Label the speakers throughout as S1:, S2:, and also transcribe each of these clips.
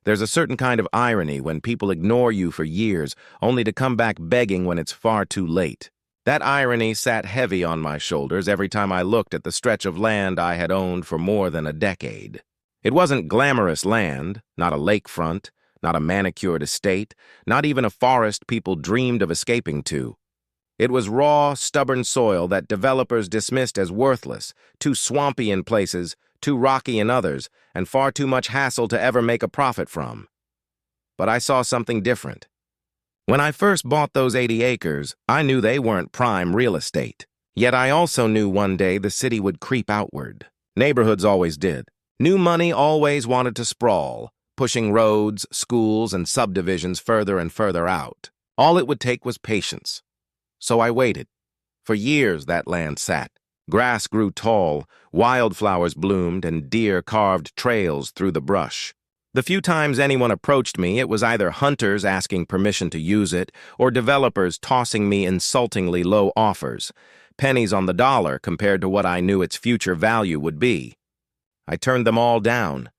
S1: There's a certain kind of irony when people ignore you for years, only to come back begging when it's far too late. That irony sat heavy on my shoulders every time I looked at the stretch of land I had owned for more than a decade. It wasn't glamorous land, not a lakefront, not a manicured estate, not even a forest people dreamed of escaping to. It was raw, stubborn soil that developers dismissed as worthless, too swampy in places, too rocky in others, and far too much hassle to ever make a profit from. But I saw something different. When I first bought those 80 acres, I knew they weren't prime real estate. Yet I also knew one day the city would creep outward. Neighborhoods always did. New money always wanted to sprawl, pushing roads, schools, and subdivisions further and further out. All it would take was patience. So I waited. For years that land sat. Grass grew tall, wildflowers bloomed, and deer carved trails through the brush. The few times anyone approached me, it was either hunters asking permission to use it or developers tossing me insultingly low offers, pennies on the dollar compared to what I knew its future value would be. I turned them all down.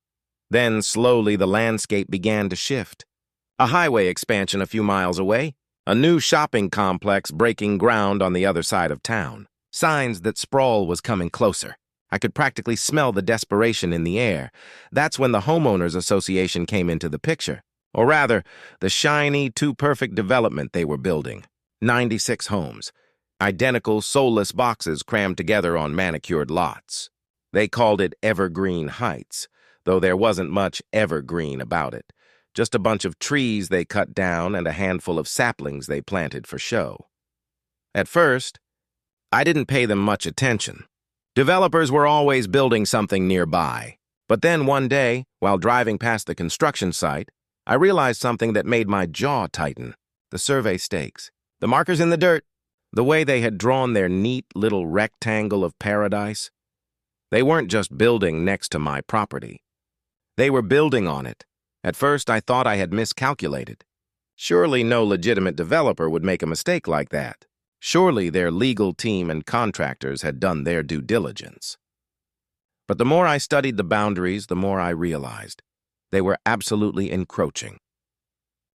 S1: Then, slowly, the landscape began to shift. A highway expansion a few miles away, a new shopping complex breaking ground on the other side of town. Signs that sprawl was coming closer. I could practically smell the desperation in the air. That's when the Homeowners Association came into the picture. Or rather, the shiny, too-perfect development they were building. 96 homes. Identical, soulless boxes crammed together on manicured lots. They called it Evergreen Heights, though there wasn't much evergreen about it. Just a bunch of trees they cut down and a handful of saplings they planted for show. At first, I didn't pay them much attention. Developers were always building something nearby. But then one day, while driving past the construction site, I realized something that made my jaw tighten. The survey stakes. The markers in the dirt. The way they had drawn their neat little rectangle of paradise. They weren't just building next to my property. They were building on it. At first, I thought I had miscalculated. Surely no legitimate developer would make a mistake like that. Surely their legal team and contractors had done their due diligence. But the more I studied the boundaries, the more I realized they were absolutely encroaching.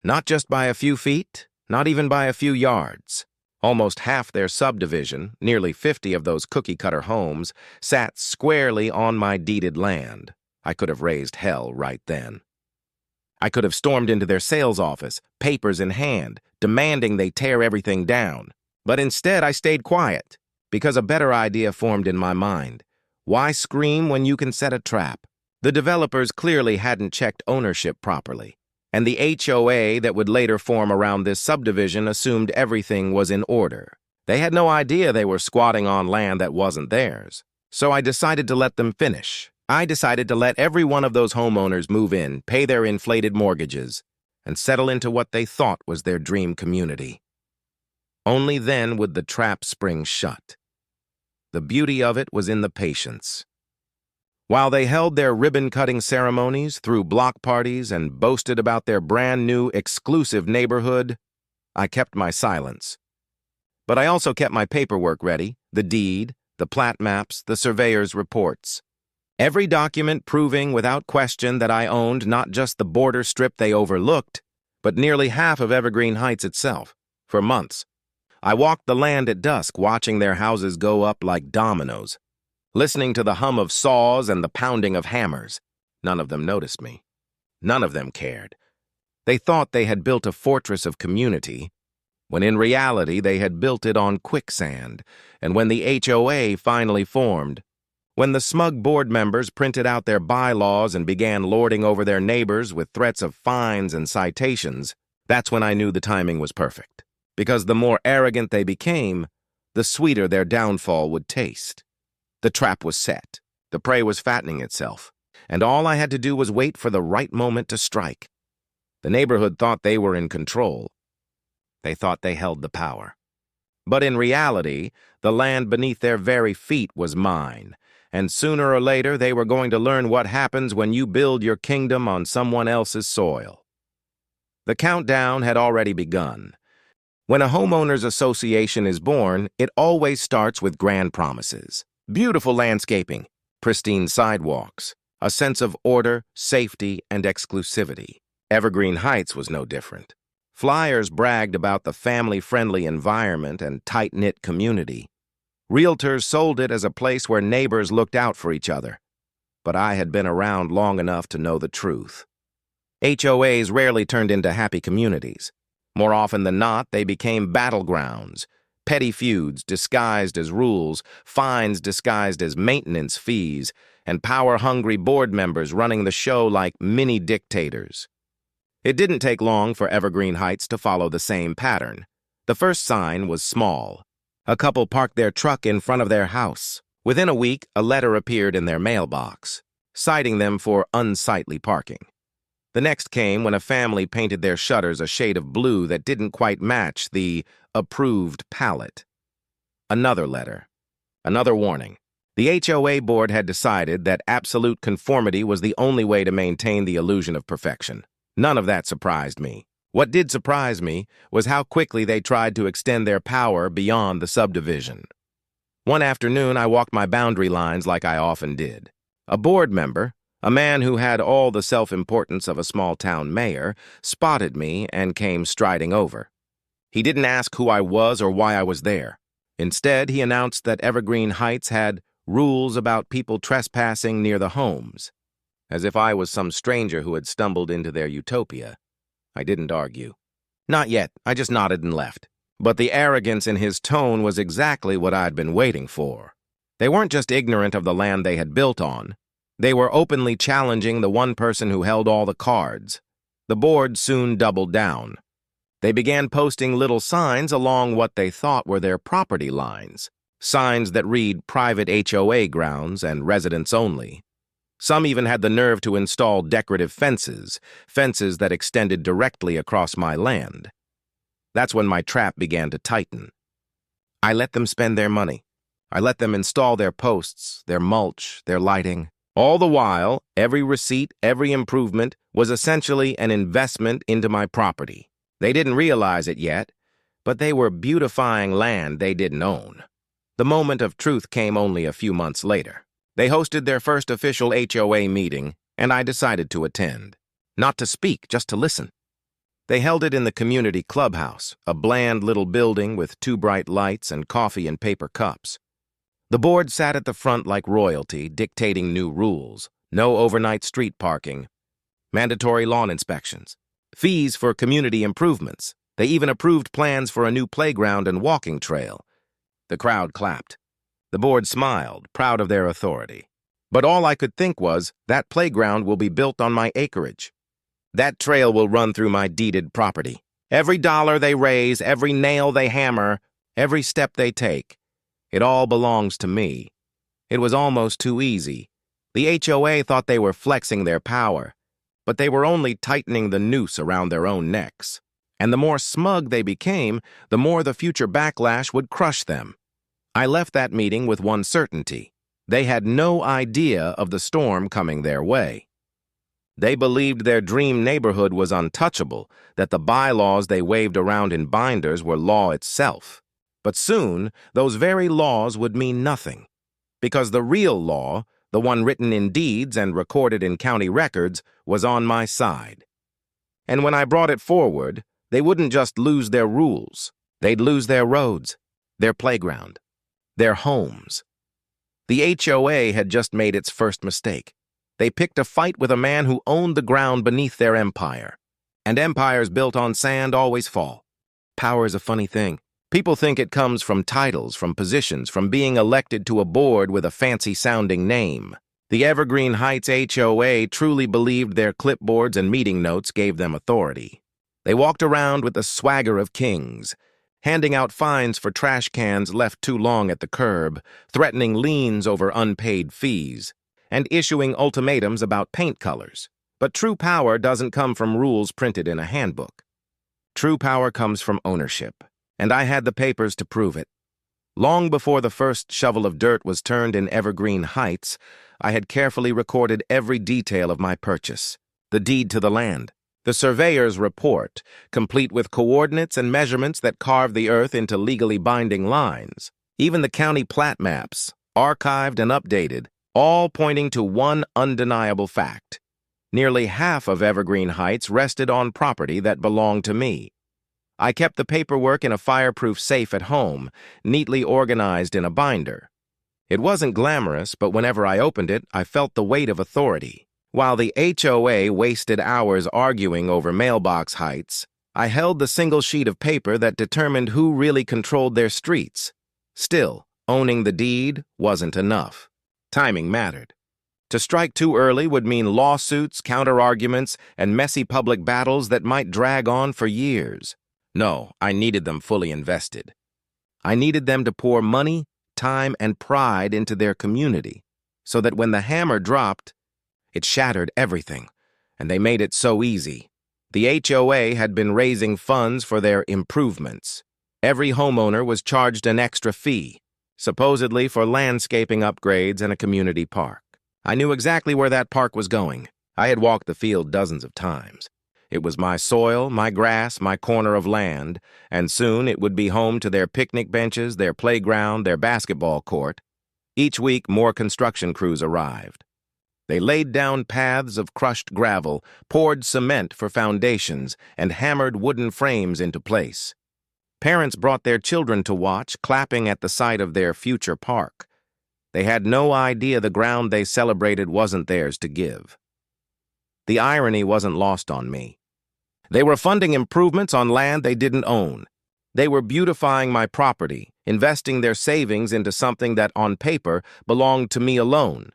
S1: Not just by a few feet, not even by a few yards. Almost half their subdivision, nearly 50 of those cookie-cutter homes, sat squarely on my deeded land. I could have raised hell right then. I could have stormed into their sales office, papers in hand, demanding they tear everything down. But instead, I stayed quiet, because a better idea formed in my mind. Why scream when you can set a trap? The developers clearly hadn't checked ownership properly, and the HOA that would later form around this subdivision assumed everything was in order. They had no idea they were squatting on land that wasn't theirs. So I decided to let them finish. I decided to let every one of those homeowners move in, pay their inflated mortgages, and settle into what they thought was their dream community. Only then would the trap spring shut. The beauty of it was in the patience. While they held their ribbon-cutting ceremonies, threw block parties, and boasted about their brand-new, exclusive neighborhood, I kept my silence. But I also kept my paperwork ready, the deed, the plat maps, the surveyor's reports. Every document proving without question that I owned not just the border strip they overlooked, but nearly half of Evergreen Heights itself, for months. I walked the land at dusk, watching their houses go up like dominoes, listening to the hum of saws and the pounding of hammers. None of them noticed me. None of them cared. They thought they had built a fortress of community, when in reality they had built it on quicksand, and when the HOA finally formed, when the smug board members printed out their bylaws and began lording over their neighbors with threats of fines and citations, that's when I knew the timing was perfect. Because the more arrogant they became, the sweeter their downfall would taste. The trap was set, the prey was fattening itself, and all I had to do was wait for the right moment to strike. The neighborhood thought they were in control. They thought they held the power. But in reality, the land beneath their very feet was mine, and sooner or later they were going to learn what happens when you build your kingdom on someone else's soil. The countdown had already begun. When a homeowners association is born, it always starts with grand promises. Beautiful landscaping, pristine sidewalks, a sense of order, safety, and exclusivity. Evergreen Heights was no different. Flyers bragged about the family-friendly environment and tight-knit community. Realtors sold it as a place where neighbors looked out for each other. But I had been around long enough to know the truth. HOAs rarely turned into happy communities. More often than not, they became battlegrounds, petty feuds disguised as rules, fines disguised as maintenance fees, and power-hungry board members running the show like mini-dictators. It didn't take long for Evergreen Heights to follow the same pattern. The first sign was small. A couple parked their truck in front of their house. Within a week, a letter appeared in their mailbox, citing them for unsightly parking. The next came when a family painted their shutters a shade of blue that didn't quite match the approved palette. Another letter. Another warning. The HOA board had decided that absolute conformity was the only way to maintain the illusion of perfection. None of that surprised me. What did surprise me was how quickly they tried to extend their power beyond the subdivision. One afternoon, I walked my boundary lines like I often did. A board member, a man who had all the self-importance of a small-town mayor, spotted me and came striding over. He didn't ask who I was or why I was there. Instead, he announced that Evergreen Heights had rules about people trespassing near the homes, as if I was some stranger who had stumbled into their utopia. I didn't argue. Not yet, I just nodded and left. But the arrogance in his tone was exactly what I'd been waiting for. They weren't just ignorant of the land they had built on. They were openly challenging the one person who held all the cards. The board soon doubled down. They began posting little signs along what they thought were their property lines, signs that read private HOA grounds and residents only. Some even had the nerve to install decorative fences that extended directly across my land. That's when my trap began to tighten. I let them spend their money. I let them install their posts, their mulch, their lighting. All the while, every receipt, every improvement was essentially an investment into my property. They didn't realize it yet, but they were beautifying land they didn't own. The moment of truth came only a few months later. They hosted their first official HOA meeting, and I decided to attend. Not to speak, just to listen. They held it in the community clubhouse, a bland little building with 2 bright lights and coffee in paper cups. The board sat at the front like royalty, dictating new rules. No overnight street parking, mandatory lawn inspections, fees for community improvements. They even approved plans for a new playground and walking trail. The crowd clapped. The board smiled, proud of their authority. But all I could think was, that playground will be built on my acreage. That trail will run through my deeded property. Every dollar they raise, every nail they hammer, every step they take, it all belongs to me. It was almost too easy. The HOA thought they were flexing their power, but they were only tightening the noose around their own necks. And the more smug they became, the more the future backlash would crush them. I left that meeting with one certainty. They had no idea of the storm coming their way. They believed their dream neighborhood was untouchable, that the bylaws they waved around in binders were law itself. But soon, those very laws would mean nothing, because the real law, the one written in deeds and recorded in county records, was on my side. And when I brought it forward, they wouldn't just lose their rules. They'd lose their roads, their playground, their homes. The HOA had just made its first mistake. They picked a fight with a man who owned the ground beneath their empire. And empires built on sand always fall. Power is a funny thing. People think it comes from titles, from positions, from being elected to a board with a fancy-sounding name. The Evergreen Heights HOA truly believed their clipboards and meeting notes gave them authority. They walked around with the swagger of kings, handing out fines for trash cans left too long at the curb, threatening liens over unpaid fees, and issuing ultimatums about paint colors. But true power doesn't come from rules printed in a handbook. True power comes from ownership, and I had the papers to prove it. Long before the first shovel of dirt was turned in Evergreen Heights, I had carefully recorded every detail of my purchase, the deed to the land, the surveyor's report, complete with coordinates and measurements that carved the earth into legally binding lines, even the county plat maps, archived and updated, all pointing to one undeniable fact. Nearly half of Evergreen Heights rested on property that belonged to me. I kept the paperwork in a fireproof safe at home, neatly organized in a binder. It wasn't glamorous, but whenever I opened it, I felt the weight of authority. While the HOA wasted hours arguing over mailbox heights, I held the single sheet of paper that determined who really controlled their streets. Still, owning the deed wasn't enough. Timing mattered. To strike too early would mean lawsuits, counter-arguments, and messy public battles that might drag on for years. No, I needed them fully invested. I needed them to pour money, time, and pride into their community, so that when the hammer dropped, it shattered everything, and they made it so easy. The HOA had been raising funds for their improvements. Every homeowner was charged an extra fee, supposedly for landscaping upgrades and a community park. I knew exactly where that park was going. I had walked the field dozens of times. It was my soil, my grass, my corner of land, and soon it would be home to their picnic benches, their playground, their basketball court. Each week, more construction crews arrived. They laid down paths of crushed gravel, poured cement for foundations, and hammered wooden frames into place. Parents brought their children to watch, clapping at the sight of their future park. They had no idea the ground they celebrated wasn't theirs to give. The irony wasn't lost on me. They were funding improvements on land they didn't own. They were beautifying my property, investing their savings into something that, on paper, belonged to me alone.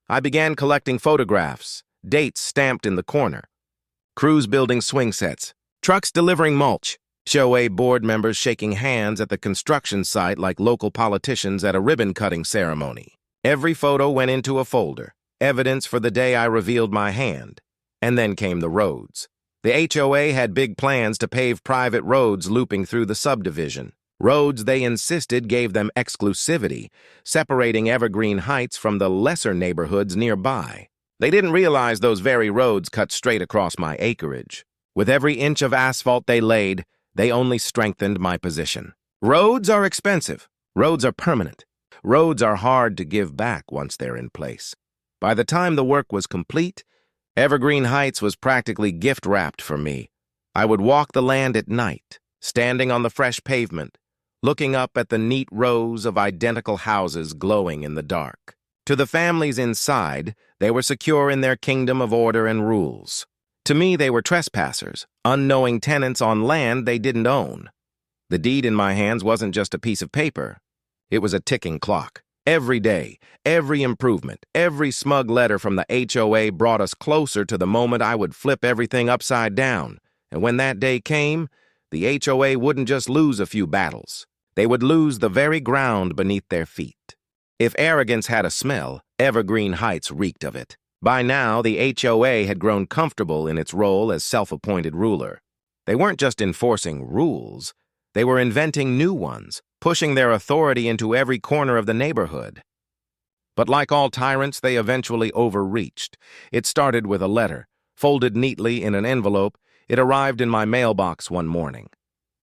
S1: I began collecting photographs, dates stamped in the corner, crews building swing sets, trucks delivering mulch, HOA board members shaking hands at the construction site like local politicians at a ribbon-cutting ceremony. Every photo went into a folder, evidence for the day I revealed my hand. And then came the roads. The HOA had big plans to pave private roads looping through the subdivision. Roads they insisted gave them exclusivity, separating Evergreen Heights from the lesser neighborhoods nearby. They didn't realize those very roads cut straight across my acreage. With every inch of asphalt they laid, they only strengthened my position. Roads are expensive. Roads are permanent. Roads are hard to give back once they're in place. By the time the work was complete, Evergreen Heights was practically gift-wrapped for me. I would walk the land at night, standing on the fresh pavement, looking up at the neat rows of identical houses glowing in the dark. To the families inside, they were secure in their kingdom of order and rules. To me, they were trespassers, unknowing tenants on land they didn't own. The deed in my hands wasn't just a piece of paper. It was a ticking clock. Every day, every improvement, every smug letter from the HOA brought us closer to the moment I would flip everything upside down. And when that day came, the HOA wouldn't just lose a few battles. They would lose the very ground beneath their feet. If arrogance had a smell, Evergreen Heights reeked of it. By now, the HOA had grown comfortable in its role as self-appointed ruler. They weren't just enforcing rules, they were inventing new ones, pushing their authority into every corner of the neighborhood. But like all tyrants, they eventually overreached. It started with a letter. Folded neatly in an envelope, it arrived in my mailbox one morning.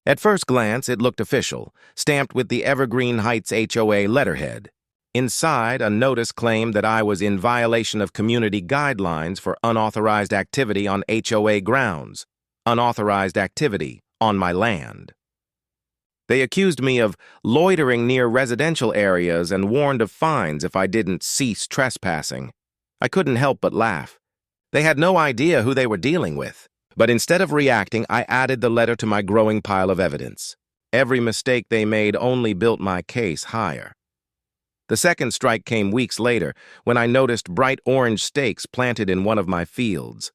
S1: At first glance, it looked official, stamped with the Evergreen Heights HOA letterhead. Inside, a notice claimed that I was in violation of community guidelines for unauthorized activity on HOA grounds, unauthorized activity on my land. They accused me of loitering near residential areas and warned of fines if I didn't cease trespassing. I couldn't help but laugh. They had no idea who they were dealing with. But instead of reacting, I added the letter to my growing pile of evidence. Every mistake they made only built my case higher. The second strike came weeks later when I noticed bright orange stakes planted in one of my fields.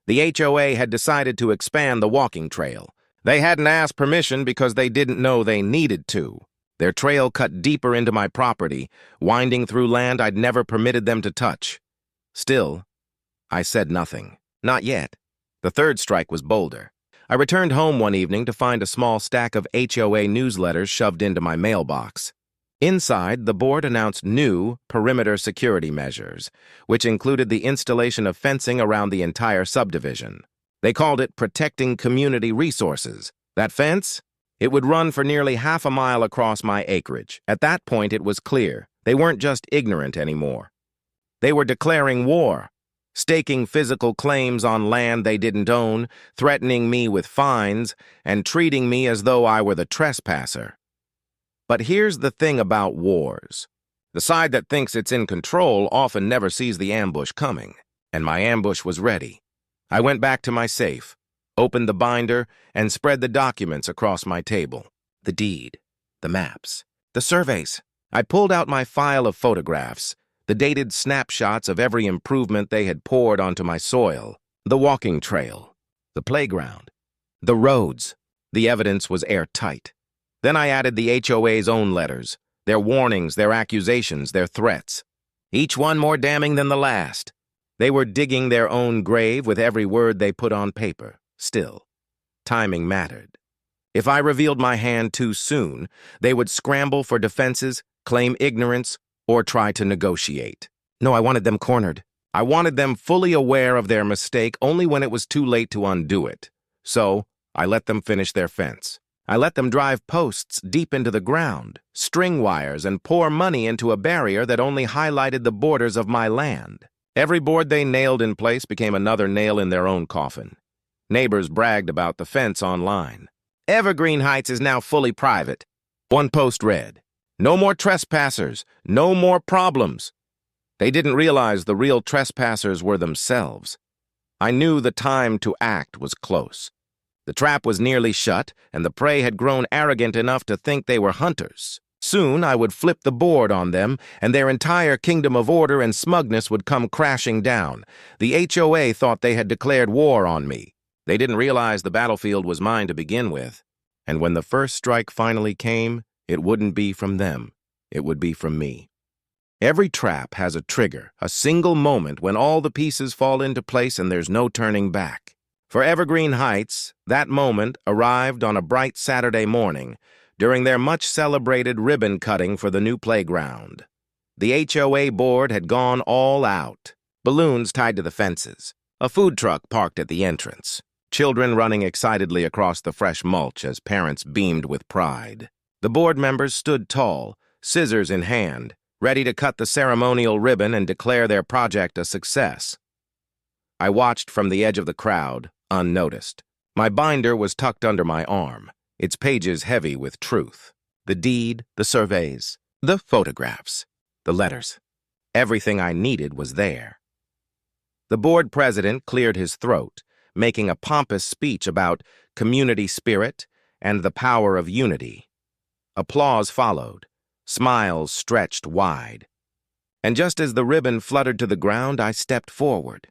S1: The HOA had decided to expand the walking trail. They hadn't asked permission because they didn't know they needed to. Their trail cut deeper into my property, winding through land I'd never permitted them to touch. Still, I said nothing. Not yet. The third strike was bolder. I returned home one evening to find a small stack of HOA newsletters shoved into my mailbox. Inside, the board announced new perimeter security measures, which included the installation of fencing around the entire subdivision. They called it protecting community resources. That fence? It would run for nearly half a mile across my acreage. At that point, it was clear. They weren't just ignorant anymore. They were declaring war, staking physical claims on land they didn't own, threatening me with fines, and treating me as though I were the trespasser. But here's the thing about wars. The side that thinks it's in control often never sees the ambush coming, and my ambush was ready. I went back to my safe, opened the binder, and spread the documents across my table. The deed, the maps, the surveys. I pulled out my file of photographs, the dated snapshots of every improvement they had poured onto my soil, the walking trail, the playground, the roads. The evidence was airtight. Then I added the HOA's own letters, their warnings, their accusations, their threats. Each one more damning than the last. They were digging their own grave with every word they put on paper. Still, timing mattered. If I revealed my hand too soon, they would scramble for defenses, claim ignorance, or try to negotiate. No, I wanted them cornered. I wanted them fully aware of their mistake only when it was too late to undo it. So, I let them finish their fence. I let them drive posts deep into the ground, string wires, and pour money into a barrier that only highlighted the borders of my land. Every board they nailed in place became another nail in their own coffin. Neighbors bragged about the fence online. Evergreen Heights is now fully private. One post read, "No more trespassers, no more problems." They didn't realize the real trespassers were themselves. I knew the time to act was close. The trap was nearly shut, and the prey had grown arrogant enough to think they were hunters. Soon I would flip the board on them, and their entire kingdom of order and smugness would come crashing down. The HOA thought they had declared war on me. They didn't realize the battlefield was mine to begin with. And when the first strike finally came, it wouldn't be from them. It would be from me. Every trap has a trigger, a single moment when all the pieces fall into place and there's no turning back. For Evergreen Heights, that moment arrived on a bright Saturday morning during their much-celebrated ribbon cutting for the new playground. The HOA board had gone all out. Balloons tied to the fences, a food truck parked at the entrance, children running excitedly across the fresh mulch as parents beamed with pride. The board members stood tall, scissors in hand, ready to cut the ceremonial ribbon and declare their project a success. I watched from the edge of the crowd, unnoticed. My binder was tucked under my arm, its pages heavy with truth. The deed, the surveys, the photographs, the letters. Everything I needed was there. The board president cleared his throat, making a pompous speech about community spirit and the power of unity. Applause followed. Smiles stretched wide. And just as the ribbon fluttered to the ground, I stepped forward.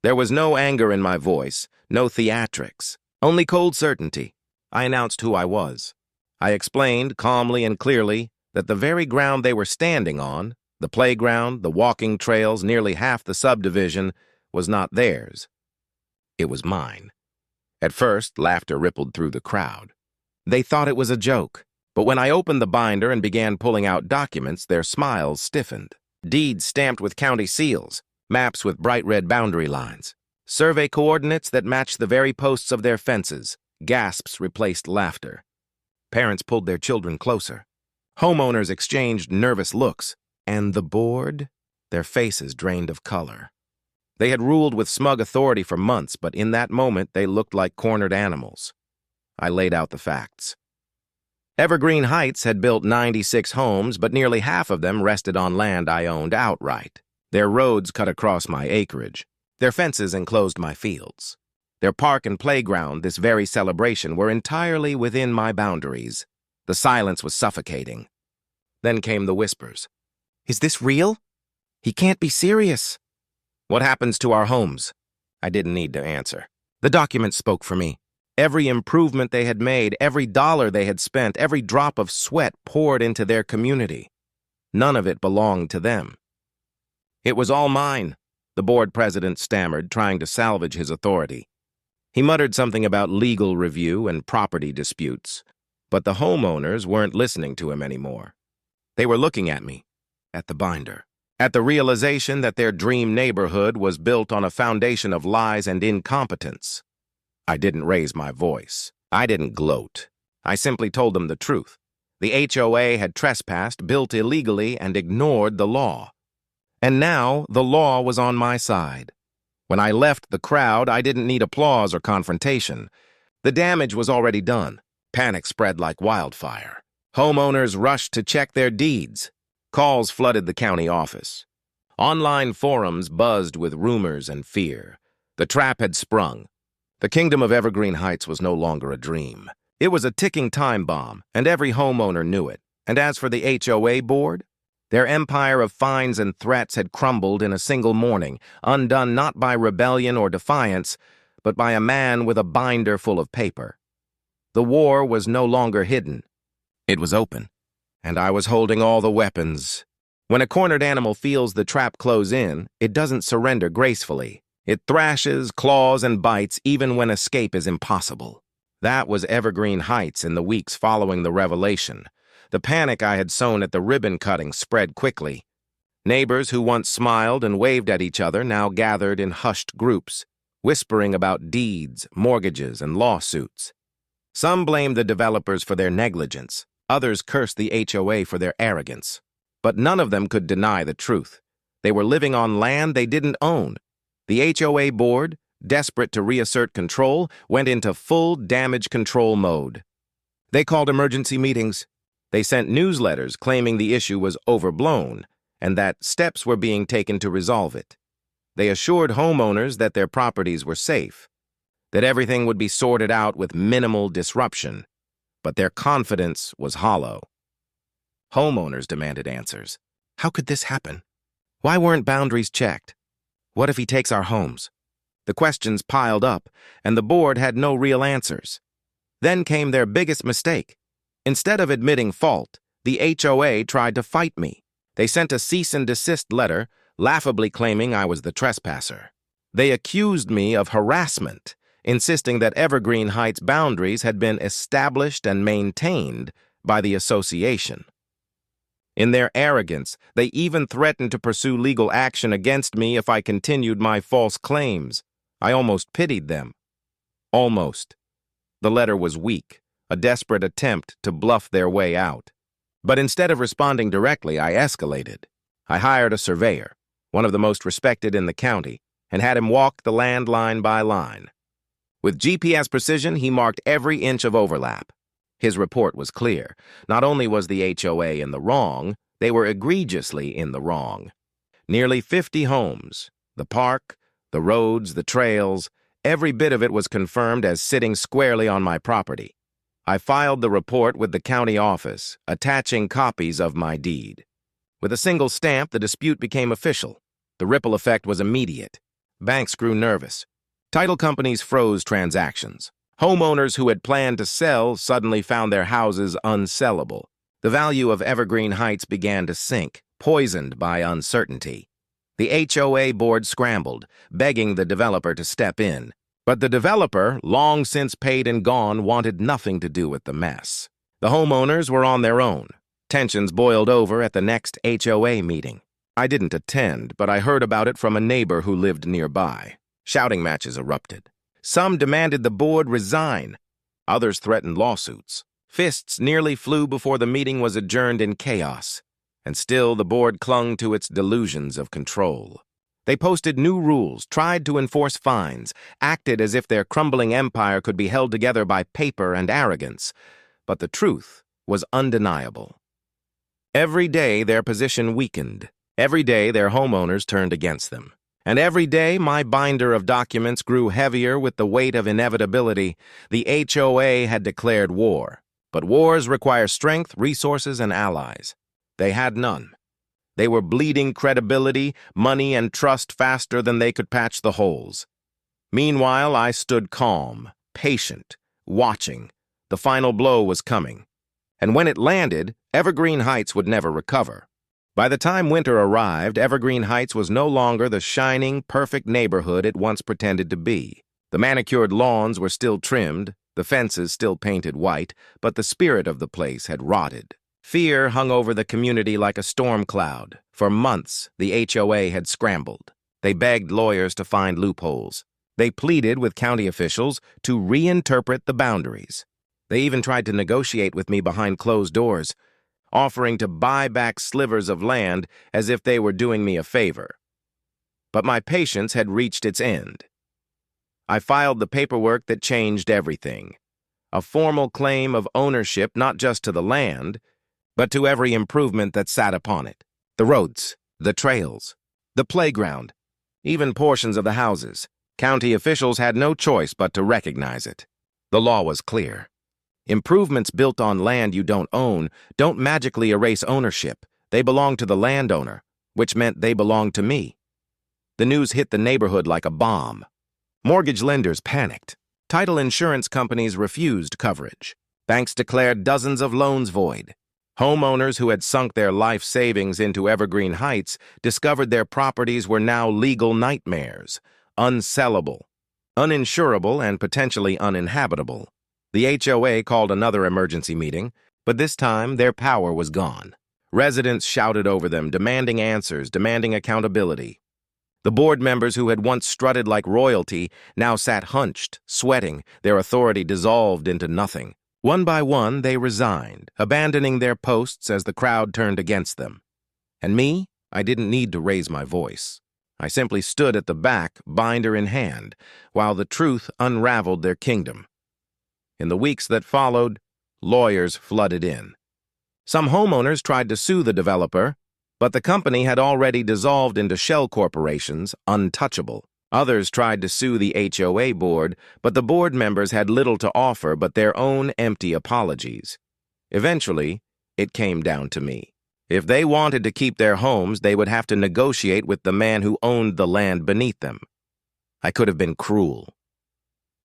S1: There was no anger in my voice, no theatrics, only cold certainty. I announced who I was. I explained calmly and clearly that the very ground they were standing on, the playground, the walking trails, nearly half the subdivision, was not theirs. It was mine. At first, laughter rippled through the crowd. They thought it was a joke, but when I opened the binder and began pulling out documents, their smiles stiffened. Deeds stamped with county seals, maps with bright red boundary lines, survey coordinates that matched the very posts of their fences. Gasps replaced laughter. Parents pulled their children closer. Homeowners exchanged nervous looks, and the board, their faces drained of color. They had ruled with smug authority for months, but in that moment they looked like cornered animals. I laid out the facts. Evergreen Heights had built 96 homes, but nearly half of them rested on land I owned outright. Their roads cut across my acreage. Their fences enclosed my fields. Their park and playground, this very celebration, were entirely within my boundaries. The silence was suffocating. Then came the whispers. "Is this real? He can't be serious." "What happens to our homes?" I didn't need to answer. The documents spoke for me. Every improvement they had made, every dollar they had spent, every drop of sweat poured into their community. None of it belonged to them. "It was all mine," the board president stammered, trying to salvage his authority. He muttered something about legal review and property disputes, but the homeowners weren't listening to him anymore. They were looking at me, at the binder, at the realization that their dream neighborhood was built on a foundation of lies and incompetence. I didn't raise my voice. I didn't gloat. I simply told them the truth. The HOA had trespassed, built illegally, and ignored the law. And now the law was on my side. When I left the crowd, I didn't need applause or confrontation. The damage was already done. Panic spread like wildfire. Homeowners rushed to check their deeds. Calls flooded the county office. Online forums buzzed with rumors and fear. The trap had sprung. The kingdom of Evergreen Heights was no longer a dream. It was a ticking time bomb, and every homeowner knew it. And as for the HOA board, their empire of fines and threats had crumbled in a single morning, undone not by rebellion or defiance, but by a man with a binder full of paper. The war was no longer hidden. It was open, and I was holding all the weapons. When a cornered animal feels the trap close in, it doesn't surrender gracefully. It thrashes, claws, and bites even when escape is impossible. That was Evergreen Heights in the weeks following the revelation. The panic I had sown at the ribbon cutting spread quickly. Neighbors who once smiled and waved at each other now gathered in hushed groups, whispering about deeds, mortgages, and lawsuits. Some blamed the developers for their negligence. Others cursed the HOA for their arrogance. But none of them could deny the truth. They were living on land they didn't own. The HOA board, desperate to reassert control, went into full damage control mode. They called emergency meetings. They sent newsletters claiming the issue was overblown and that steps were being taken to resolve it. They assured homeowners that their properties were safe, that everything would be sorted out with minimal disruption, but their confidence was hollow. Homeowners demanded answers. How could this happen? Why weren't boundaries checked? What if he takes our homes? The questions piled up, and the board had no real answers. Then came their biggest mistake. Instead of admitting fault, the HOA tried to fight me. They sent a cease and desist letter, laughably claiming I was the trespasser. They accused me of harassment, insisting that Evergreen Heights boundaries had been established and maintained by the association. In their arrogance, they even threatened to pursue legal action against me if I continued my false claims. I almost pitied them. Almost. The letter was weak, a desperate attempt to bluff their way out. But instead of responding directly, I escalated. I hired a surveyor, one of the most respected in the county, and had him walk the land line by line. With GPS precision, he marked every inch of overlap. His report was clear. Not only was the HOA in the wrong, they were egregiously in the wrong. Nearly 50 homes, the park, the roads, the trails, every bit of it was confirmed as sitting squarely on my property. I filed the report with the county office, attaching copies of my deed. With a single stamp, the dispute became official. The ripple effect was immediate. Banks grew nervous. Title companies froze transactions. Homeowners who had planned to sell suddenly found their houses unsellable. The value of Evergreen Heights began to sink, poisoned by uncertainty. The HOA board scrambled, begging the developer to step in. But the developer, long since paid and gone, wanted nothing to do with the mess. The homeowners were on their own. Tensions boiled over at the next HOA meeting. I didn't attend, but I heard about it from a neighbor who lived nearby. Shouting matches erupted. Some demanded the board resign. Others threatened lawsuits. Fists nearly flew before the meeting was adjourned in chaos. And still the board clung to its delusions of control. They posted new rules, tried to enforce fines, acted as if their crumbling empire could be held together by paper and arrogance. But the truth was undeniable. Every day their position weakened. Every day their homeowners turned against them. And every day my binder of documents grew heavier with the weight of inevitability. The HOA had declared war. But wars require strength, resources, and allies. They had none. They were bleeding credibility, money, and trust faster than they could patch the holes. Meanwhile, I stood calm, patient, watching. The final blow was coming. And when it landed, Evergreen Heights would never recover. By the time winter arrived, Evergreen Heights was no longer the shining, perfect neighborhood it once pretended to be. The manicured lawns were still trimmed, the fences still painted white, but the spirit of the place had rotted. Fear hung over the community like a storm cloud. For months, the HOA had scrambled. They begged lawyers to find loopholes. They pleaded with county officials to reinterpret the boundaries. They even tried to negotiate with me behind closed doors. offering to buy back slivers of land as if they were doing me a favor. But my patience had reached its end. I filed the paperwork that changed everything. A formal claim of ownership not just to the land, but to every improvement that sat upon it. The roads, the trails, the playground, even portions of the houses. County officials had no choice but to recognize it. The law was clear. Improvements built on land you don't own don't magically erase ownership. They belong to the landowner, which meant they belonged to me. The news hit the neighborhood like a bomb. Mortgage lenders panicked. Title insurance companies refused coverage. Banks declared dozens of loans void. Homeowners who had sunk their life savings into Evergreen Heights discovered their properties were now legal nightmares, unsellable, uninsurable, and potentially uninhabitable. The HOA called another emergency meeting, but this time their power was gone. Residents shouted over them, demanding answers, demanding accountability. The board members who had once strutted like royalty now sat hunched, sweating, their authority dissolved into nothing. One by one, they resigned, abandoning their posts as the crowd turned against them. And me, I didn't need to raise my voice. I simply stood at the back, binder in hand, while the truth unraveled their kingdom. In the weeks that followed, lawyers flooded in. Some homeowners tried to sue the developer, but the company had already dissolved into shell corporations, untouchable. Others tried to sue the HOA board, but the board members had little to offer but their own empty apologies. Eventually, it came down to me. If they wanted to keep their homes, they would have to negotiate with the man who owned the land beneath them. I could have been cruel.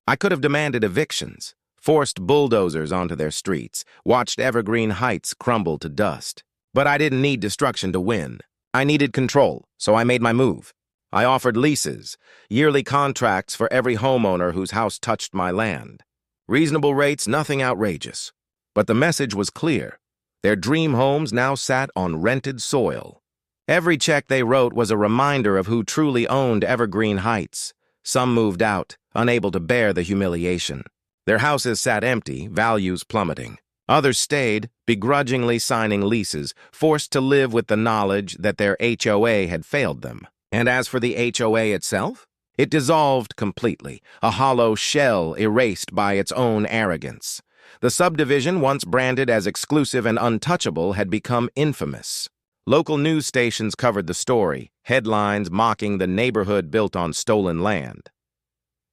S1: I could have demanded evictions, forced bulldozers onto their streets, watched Evergreen Heights crumble to dust. But I didn't need destruction to win. I needed control, so I made my move. I offered leases, yearly contracts for every homeowner whose house touched my land. Reasonable rates, nothing outrageous. But the message was clear. Their dream homes now sat on rented soil. Every check they wrote was a reminder of who truly owned Evergreen Heights. Some moved out, unable to bear the humiliation. Their houses sat empty, values plummeting. Others stayed, begrudgingly signing leases, forced to live with the knowledge that their HOA had failed them. And as for the HOA itself, it dissolved completely, a hollow shell erased by its own arrogance. The subdivision, once branded as exclusive and untouchable, had become infamous. Local news stations covered the story, headlines mocking the neighborhood built on stolen land.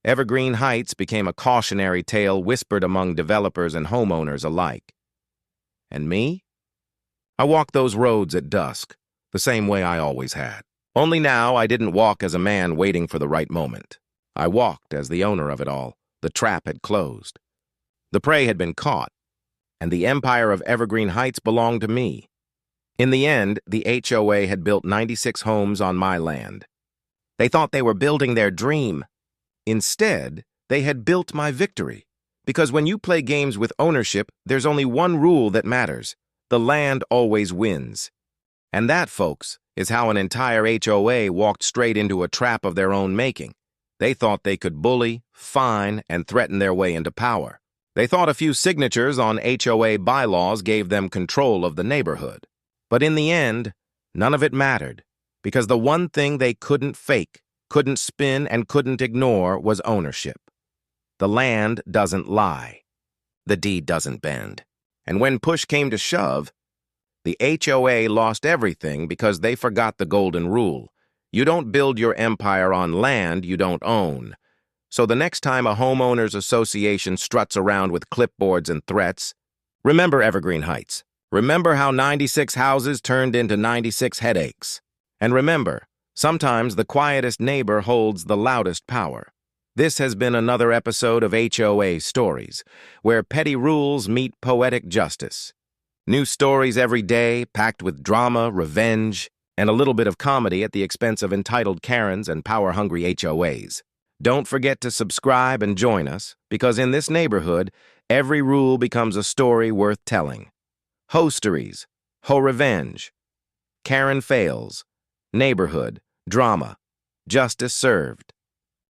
S1: Evergreen Heights became a cautionary tale whispered among developers and homeowners alike. And me? I walked those roads at dusk, the same way I always had. Only now I didn't walk as a man waiting for the right moment. I walked as the owner of it all. The trap had closed. The prey had been caught, and the empire of Evergreen Heights belonged to me. In the end, the HOA had built 96 homes on my land. They thought they were building their dream. Instead, they had built my victory. Because when you play games with ownership, there's only one rule that matters. The land always wins. And that, folks, is how an entire HOA walked straight into a trap of their own making. They thought they could bully, fine, and threaten their way into power. They thought a few signatures on HOA bylaws gave them control of the neighborhood. But in the end, none of it mattered, because the one thing they couldn't fake, couldn't spin, and couldn't ignore was ownership. The land doesn't lie. The deed doesn't bend. And when push came to shove, the HOA lost everything because they forgot the golden rule. You don't build your empire on land you don't own. So the next time a homeowners association struts around with clipboards and threats, remember Evergreen Heights. Remember how 96 houses turned into 96 headaches. And remember, sometimes the quietest neighbor holds the loudest power. This has been another episode of HOA Stories, where petty rules meet poetic justice. New stories every day, packed with drama, revenge, and a little bit of comedy at the expense of entitled Karens and power-hungry HOAs. Don't forget to subscribe and join us, because in this neighborhood, every rule becomes a story worth telling. Hosteries, ho-revenge, Karen fails, neighborhood, drama, justice served.